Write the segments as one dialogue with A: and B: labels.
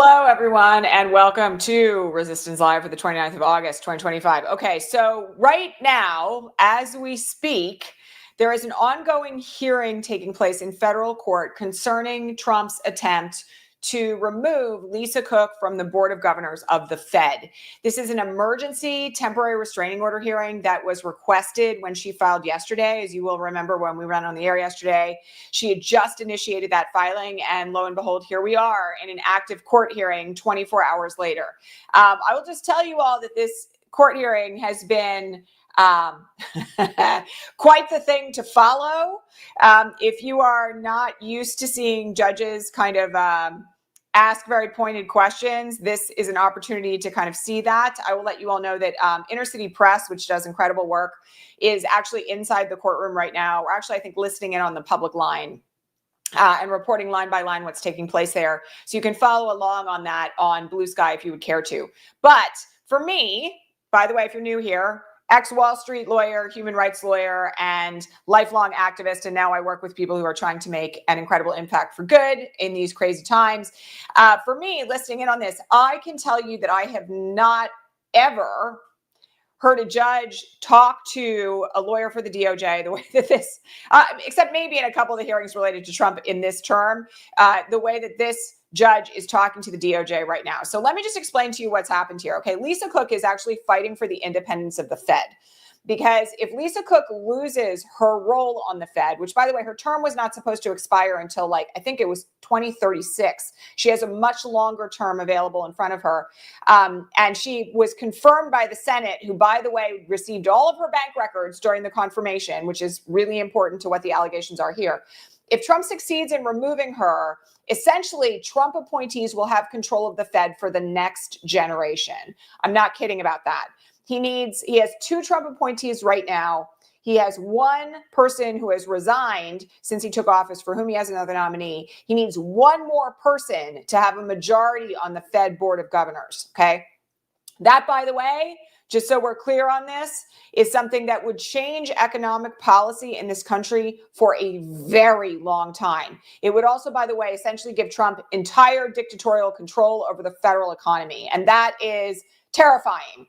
A: Hello, everyone, and welcome to Resistance Live for the 29th of August, 2025. Okay, so right now, as we speak, there is an ongoing hearing taking place in federal court concerning Trump's attempt to remove Lisa Cook from the Board of Governors of the Fed. This is an emergency temporary restraining order hearing that was requested when she filed yesterday. As you will remember, when we ran on the air yesterday, she had just initiated that filing, and lo and behold, here we are in an active court hearing 24 hours later. I will just tell you all that this court hearing has been quite the thing to follow. If you are not used to seeing judges kind of ask very pointed questions, this is an opportunity to kind of see that. I will let you all know that Inner City Press, which does incredible work, is actually inside the courtroom right now. We're actually, I think, listening in on the public line and reporting line by line what's taking place there. So you can follow along on that on Blue Sky if you would care to. But for me, by the way, if you're new here, ex-Wall Street lawyer, human rights lawyer, and lifelong activist. And now I work with people who are trying to make an incredible impact for good in these crazy times. For me, listening in on this, I can tell you that I have not ever heard a judge talk to a lawyer for the DOJ the way that this, except maybe in a couple of the hearings related to Trump in this term, the way that this judge is talking to the DOJ right now. So let me just explain to you what's happened here. Okay, Lisa Cook is actually fighting for the independence of the Fed. Because if Lisa Cook loses her role on the Fed, which, by the way, her term was not supposed to expire until, like, I think it was 2036. She has a much longer term available in front of her. And she was confirmed by the Senate, who, by the way, received all of her bank records during the confirmation, which is really important to what the allegations are here. If Trump succeeds in removing her, essentially, Trump appointees will have control of the Fed for the next generation. I'm not kidding about that. He has two Trump appointees right now. He has one person who has resigned since he took office for whom he has another nominee. He needs one more person to have a majority on the Fed Board of Governors, okay? That, by the way, just so we're clear on this, is something that would change economic policy in this country for a very long time. It would also, by the way, essentially give Trump entire dictatorial control over the federal economy. And that is terrifying.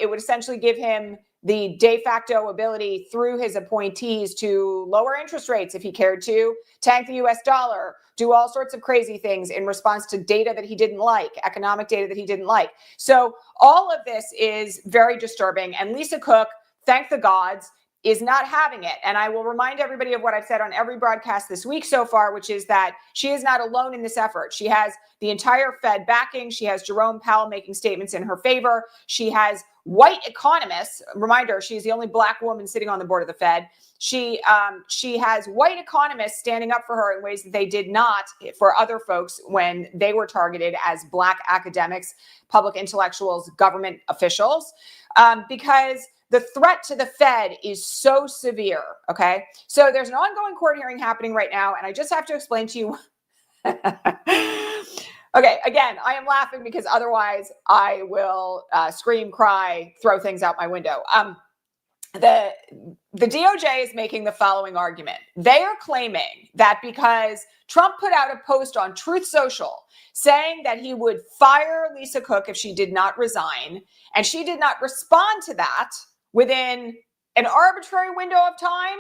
A: It would essentially give him the de facto ability through his appointees to lower interest rates if he cared to, tank the US dollar, do all sorts of crazy things in response to data that he didn't like, economic data that he didn't like. So all of this is very disturbing. And Lisa Cook, thank the gods, is not having it. And I will remind everybody of what I've said on every broadcast this week so far, which is that she is not alone in this effort. She has the entire Fed backing. She has Jerome Powell making statements in her favor. She has white economists. Reminder, she's the only black woman sitting on the board of the Fed. She has white economists standing up for her in ways that they did not for other folks when they were targeted as black academics, public intellectuals, government officials, because the threat to the Fed is so severe, okay? So there's an ongoing court hearing happening right now, and I just have to explain to you. Okay, again, I am laughing because otherwise I will scream, cry, throw things out my window. The DOJ is making the following argument. They are claiming that because Trump put out a post on Truth Social saying that he would fire Lisa Cook if she did not resign, and she did not respond to that within an arbitrary window of time,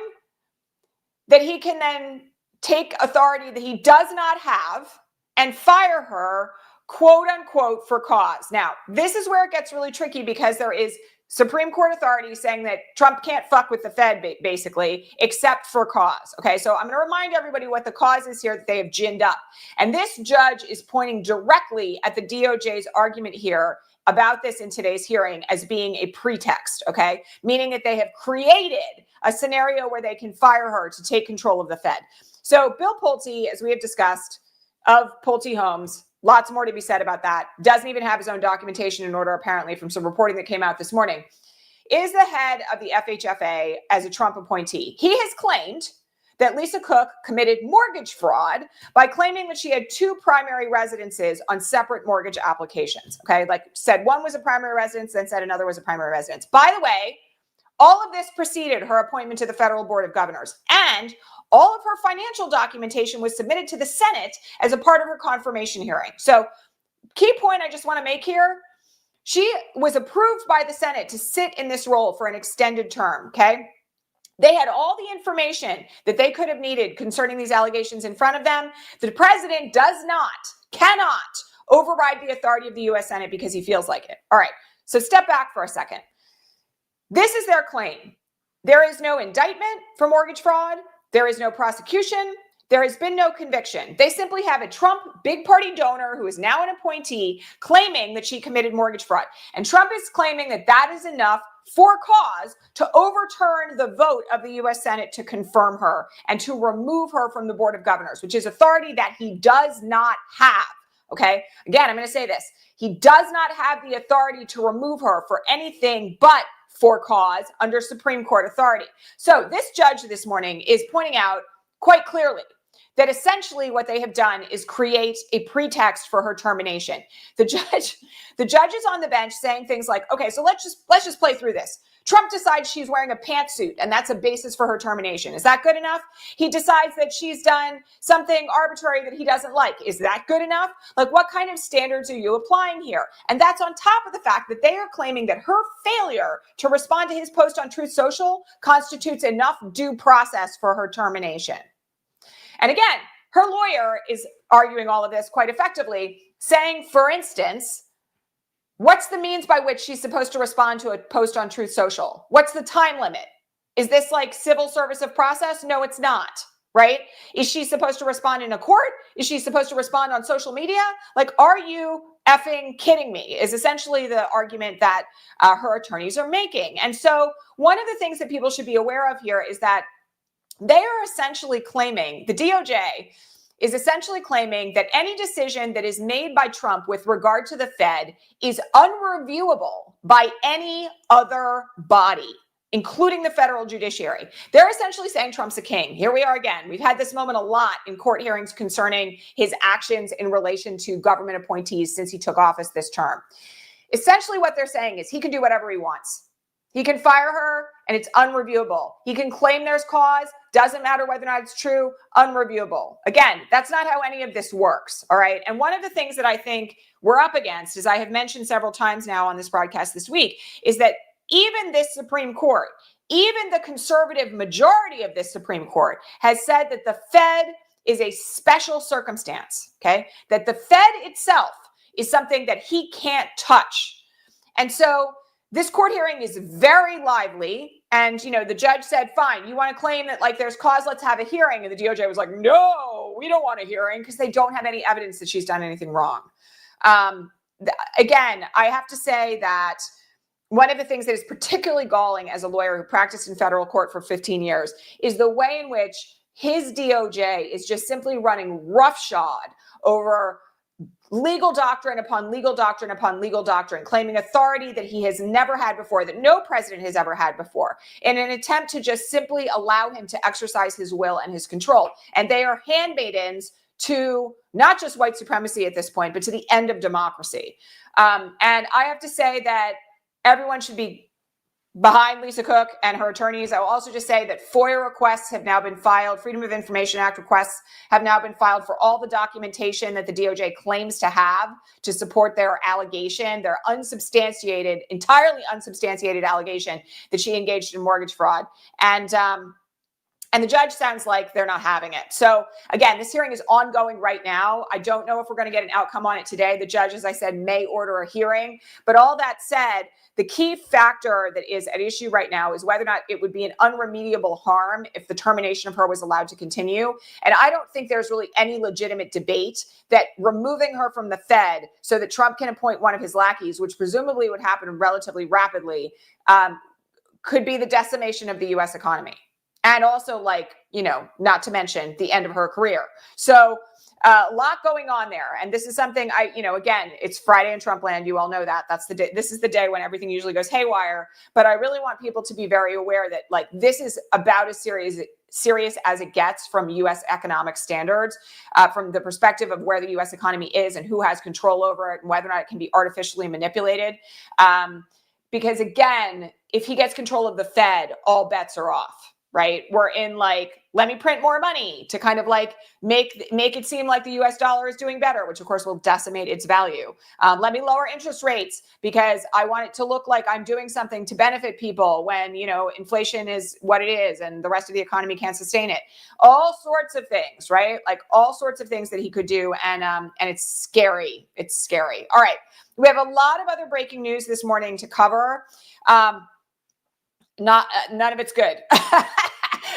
A: that he can then take authority that he does not have and fire her, quote unquote, for cause. Now, this is where it gets really tricky because there is Supreme Court authority saying that Trump can't fuck with the Fed, basically, except for cause. Okay, so I'm going to remind everybody what the cause is here that they have ginned up. And this judge is pointing directly at the DOJ's argument here about this in today's hearing as being a pretext, okay? Meaning that they have created a scenario where they can fire her to take control of the Fed. So Bill Pulte, as we have discussed, of Pulte Homes, lots more to be said about that, doesn't even have his own documentation in order, apparently, from some reporting that came out this morning, is the head of the FHFA as a Trump appointee. He has claimed that Lisa Cook committed mortgage fraud by claiming that she had two primary residences on separate mortgage applications. Okay, like said one was a primary residence, then said another was a primary residence. By the way, all of this preceded her appointment to the Federal Board of Governors, and all of her financial documentation was submitted to the Senate as a part of her confirmation hearing. So key point I just want to make here, she was approved by the Senate to sit in this role for an extended term, okay? They had all the information that they could have needed concerning these allegations in front of them. The president cannot override the authority of the U.S. Senate because he feels like it. All right, so step back for a second. This is their claim. There is no indictment for mortgage fraud. There is no prosecution. There has been no conviction. They simply have a Trump big party donor who is now an appointee claiming that she committed mortgage fraud. And Trump is claiming that that is enough for cause to overturn the vote of the U.S. Senate to confirm her and to remove her from the Board of Governors, which is authority that he does not have. Okay. Again, I'm going to say this. He does not have the authority to remove her for anything but for cause under Supreme Court authority. So this judge this morning is pointing out quite clearly that essentially what they have done is create a pretext for her termination. The judge is on the bench saying things like, okay, so let's just play through this. Trump decides she's wearing a pantsuit and that's a basis for her termination. Is that good enough? He decides that she's done something arbitrary that he doesn't like. Is that good enough? Like, what kind of standards are you applying here? And that's on top of the fact that they are claiming that her failure to respond to his post on Truth Social constitutes enough due process for her termination. And again, her lawyer is arguing all of this quite effectively, saying, for instance, what's the means by which she's supposed to respond to a post on Truth Social? What's the time limit? Is this like civil service of process? No, it's not, right? Is she supposed to respond in a court? Is she supposed to respond on social media? Like, are you effing kidding me? Is essentially the argument that her attorneys are making. And so one of the things that people should be aware of here is that they are essentially claiming, the DOJ is essentially claiming that any decision that is made by Trump with regard to the Fed is unreviewable by any other body, including the federal judiciary. They're essentially saying Trump's a king. Here we are again. We've had this moment a lot in court hearings concerning his actions in relation to government appointees since he took office this term. Essentially what they're saying is he can do whatever he wants. He can fire her and it's unreviewable. He can claim there's cause, doesn't matter whether or not it's true, unreviewable. Again, that's not how any of this works, all right? And one of the things that I think we're up against, as I have mentioned several times now on this broadcast this week, is that even this Supreme Court, even the conservative majority of this Supreme Court has said that the Fed is a special circumstance, okay? That the Fed itself is something that he can't touch. And so this court hearing is very lively. And, you know, the judge said, fine, you want to claim that like there's cause, let's have a hearing. And the DOJ was like, no, we don't want a hearing because they don't have any evidence that she's done anything wrong. Again, I have to say that one of the things that is particularly galling as a lawyer who practiced in federal court for 15 years is the way in which his DOJ is just simply running roughshod over legal doctrine upon legal doctrine upon legal doctrine, claiming authority that he has never had before, that no president has ever had before, in an attempt to just simply allow him to exercise his will and his control. And they are handmaidens to not just white supremacy at this point, but to the end of democracy. And I have to say that everyone should be behind Lisa Cook and her attorneys. I will also just say that FOIA requests have now been filed. Freedom of Information Act requests have now been filed for all the documentation that the DOJ claims to have to support their allegation, their unsubstantiated, entirely unsubstantiated allegation that she engaged in mortgage fraud. And the judge sounds like they're not having it. So again, this hearing is ongoing right now. I don't know if we're going to get an outcome on it today. The judge, as I said, may order a hearing. But all that said, the key factor that is at issue right now is whether or not it would be an unremediable harm if the termination of her was allowed to continue. And I don't think there's really any legitimate debate that removing her from the Fed so that Trump can appoint one of his lackeys, which presumably would happen relatively rapidly, could be the decimation of the U.S. economy. And also, like, you know, not to mention the end of her career. So a lot going on there. And this is something again, it's Friday in Trump land. You all know that. That's the day. This is the day when everything usually goes haywire. But I really want people to be very aware that, like, this is about as serious as it gets from U.S. economic standards, from the perspective of where the U.S. economy is and who has control over it and whether or not it can be artificially manipulated. Because, again, if he gets control of the Fed, all bets are off. right? We're in like, let me print more money to kind of like make it seem like the US dollar is doing better, which of course will decimate its value. Let me lower interest rates because I want it to look like I'm doing something to benefit people when, you know, inflation is what it is and the rest of the economy can't sustain it. All sorts of things, right? Like all sorts of things that he could do. And it's scary. It's scary. All right. We have a lot of other breaking news this morning to cover. None of it's good.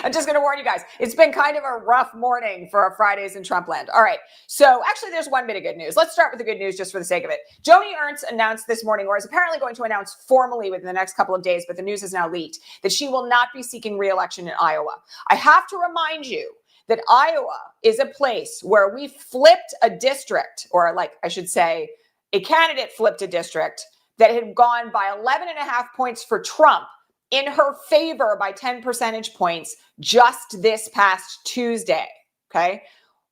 A: I'm just going to warn you guys. It's been kind of a rough morning for our Fridays in Trumpland. All right. So actually, there's one bit of good news. Let's start with the good news just for the sake of it. Joni Ernst announced this morning, or is apparently going to announce formally within the next couple of days, but the news is now leaked, that she will not be seeking re-election in Iowa. I have to remind you that Iowa is a place where we flipped a district, or like I should say, a candidate flipped a district that had gone by 11.5 points for Trump in her favor by 10 percentage points just this past Tuesday, okay?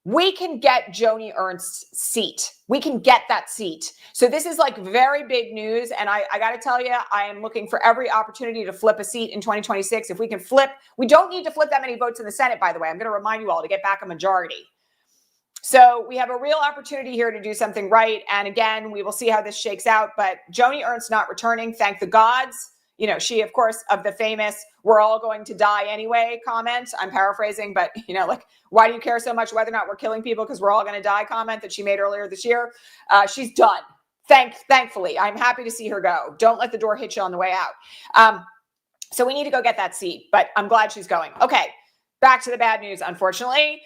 A: We can get Joni Ernst's seat. We can get that seat. So this is like very big news. And I got to tell you, I am looking for every opportunity to flip a seat in 2026. If we can flip, we don't need to flip that many votes in the Senate, by the way. I'm going to remind you all to get back a majority. So we have a real opportunity here to do something right. And again, we will see how this shakes out. But Joni Ernst not returning, thank the gods. You know, she, of course, of the famous, we're all going to die anyway comment. I'm paraphrasing, but, you know, like, why do you care so much whether or not we're killing people because we're all going to die comment that she made earlier this year? She's done. Thankfully, I'm happy to see her go. Don't let the door hit you on the way out. So we need to go get that seat, but I'm glad she's going. Okay. Back to the bad news, unfortunately.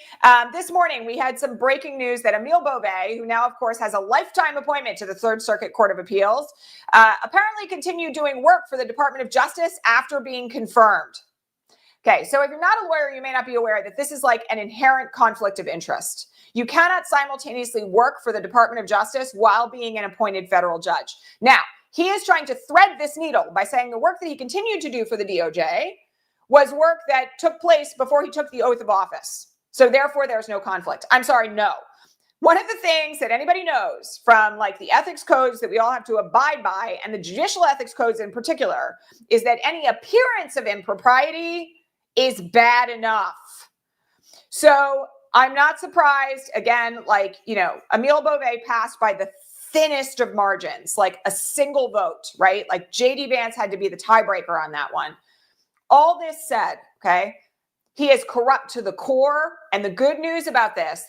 A: This morning, we had some breaking news that Emil Bove, who now, of course, has a lifetime appointment to the Third Circuit Court of Appeals, apparently continued doing work for the Department of Justice after being confirmed. Okay, so if you're not a lawyer, you may not be aware that this is like an inherent conflict of interest. You cannot simultaneously work for the Department of Justice while being an appointed federal judge. Now, he is trying to thread this needle by saying the work that he continued to do for the DOJ was work that took place before he took the oath of office. So therefore, there's no conflict. I'm sorry, no. One of the things that anybody knows from like the ethics codes that we all have to abide by, and the judicial ethics codes in particular, is that any appearance of impropriety is bad enough. So I'm not surprised, again, like, you know, Emil Bove passed by the thinnest of margins, like a single vote, right? Like J.D. Vance had to be the tiebreaker on that one. All this said, okay, he is corrupt to the core. And the good news about this,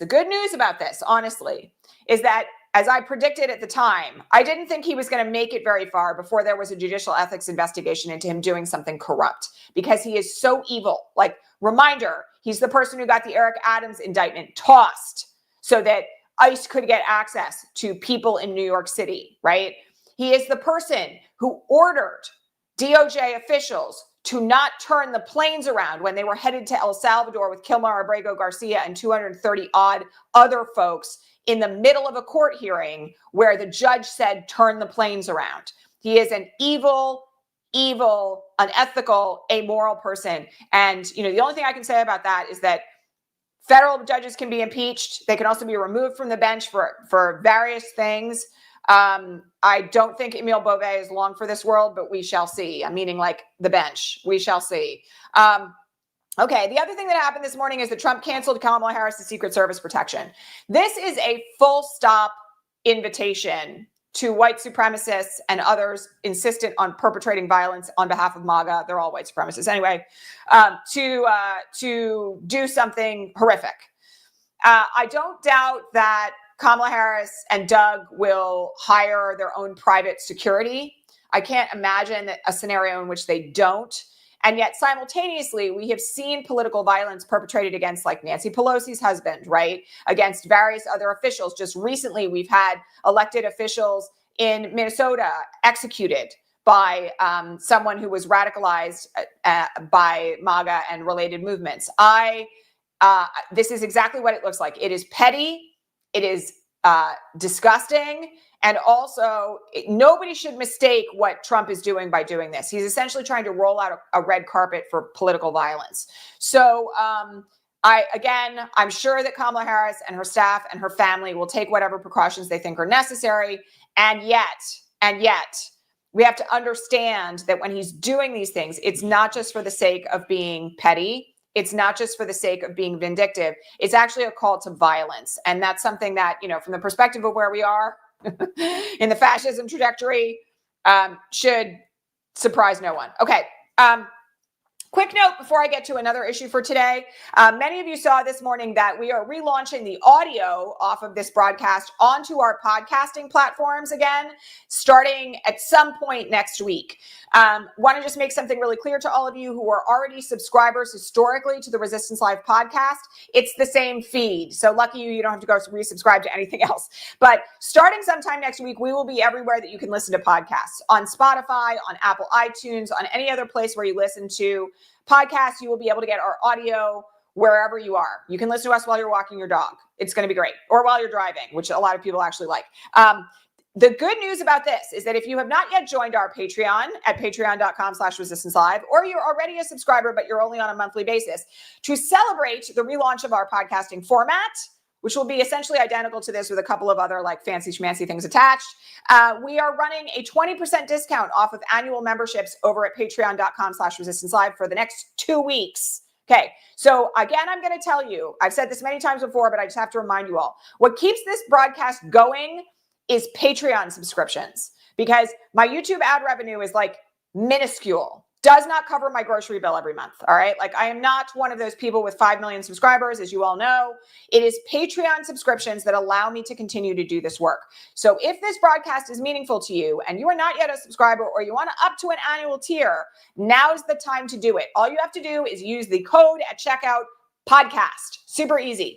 A: honestly, is that as I predicted at the time, I didn't think he was going to make it very far before there was a judicial ethics investigation into him doing something corrupt, because he is so evil. Like, reminder, he's the person who got the Eric Adams indictment tossed so that ICE could get access to people in New York City, right? He is the person who ordered DOJ officials to not turn the planes around when they were headed to El Salvador with Kilmar Abrego Garcia and 230 odd other folks in the middle of a court hearing where the judge said, turn the planes around. He is an evil, unethical, amoral person. And, you know, the only thing I can say about that is that federal judges can be impeached. They can also be removed from the bench for various things. I don't think Emil Bove is long for this world, but we shall see. I'm meaning like the bench. We shall see. Okay, the other thing that happened this morning is that Trump canceled Kamala Harris' Secret Service protection. This is a full stop invitation to white supremacists and others insistent on perpetrating violence on behalf of MAGA. They're all white supremacists anyway, to do something horrific. I don't doubt that Kamala Harris and Doug will hire their own private security. I can't imagine a scenario in which they don't. And yet simultaneously, we have seen political violence perpetrated against like Nancy Pelosi's husband, right? Against various other officials. Just recently, we've had elected officials in Minnesota executed by someone who was radicalized by MAGA and related movements. This is exactly what it looks like. It is petty. It is disgusting. And also, nobody should mistake what Trump is doing by doing this. He's essentially trying to roll out a red carpet for political violence. So I'm sure that Kamala Harris and her staff and her family will take whatever precautions they think are necessary. And yet, we have to understand that when he's doing these things, it's not just for the sake of being petty. It's not just for the sake of being vindictive. It's actually a call to violence. And that's something that, from the perspective of where we are in the fascism trajectory, should surprise no one. Okay. Quick note before I get to another issue for today. Many of you saw this morning that we are relaunching the audio off of this broadcast onto our podcasting platforms again, starting at some point next week. Want to just make something really clear to all of you who are already subscribers historically to the Resistance Live podcast. It's the same feed. So lucky you don't have to go resubscribe to anything else. But starting sometime next week, we will be everywhere that you can listen to podcasts, on Spotify, on Apple iTunes, on any other place where you listen to podcasts. You will be able to get our audio wherever you are. You can listen to us while you're walking your dog. It's going to be great. Or while you're driving, which a lot of people actually like. The good news about this is that if you have not yet joined our Patreon at patreon.com/resistancelive, or you're already a subscriber, but you're only on a monthly basis, to celebrate the relaunch of our podcasting format, which will be essentially identical to this with a couple of other like fancy schmancy things attached, we are running a 20% discount off of annual memberships over at patreon.com/resistancelive for the next 2 weeks. Okay, so again, I'm going to tell you, I've said this many times before, but I just have to remind you all, what keeps this broadcast going is Patreon subscriptions, because my YouTube ad revenue is like minuscule, does not cover my grocery bill every month. All right. Like, I am not one of those people with 5 million subscribers, as you all know. It is Patreon subscriptions that allow me to continue to do this work. So if this broadcast is meaningful to you and you are not yet a subscriber, or you want to up to an annual tier, now's the time to do it. All you have to do is use the code at checkout, podcast. Super easy.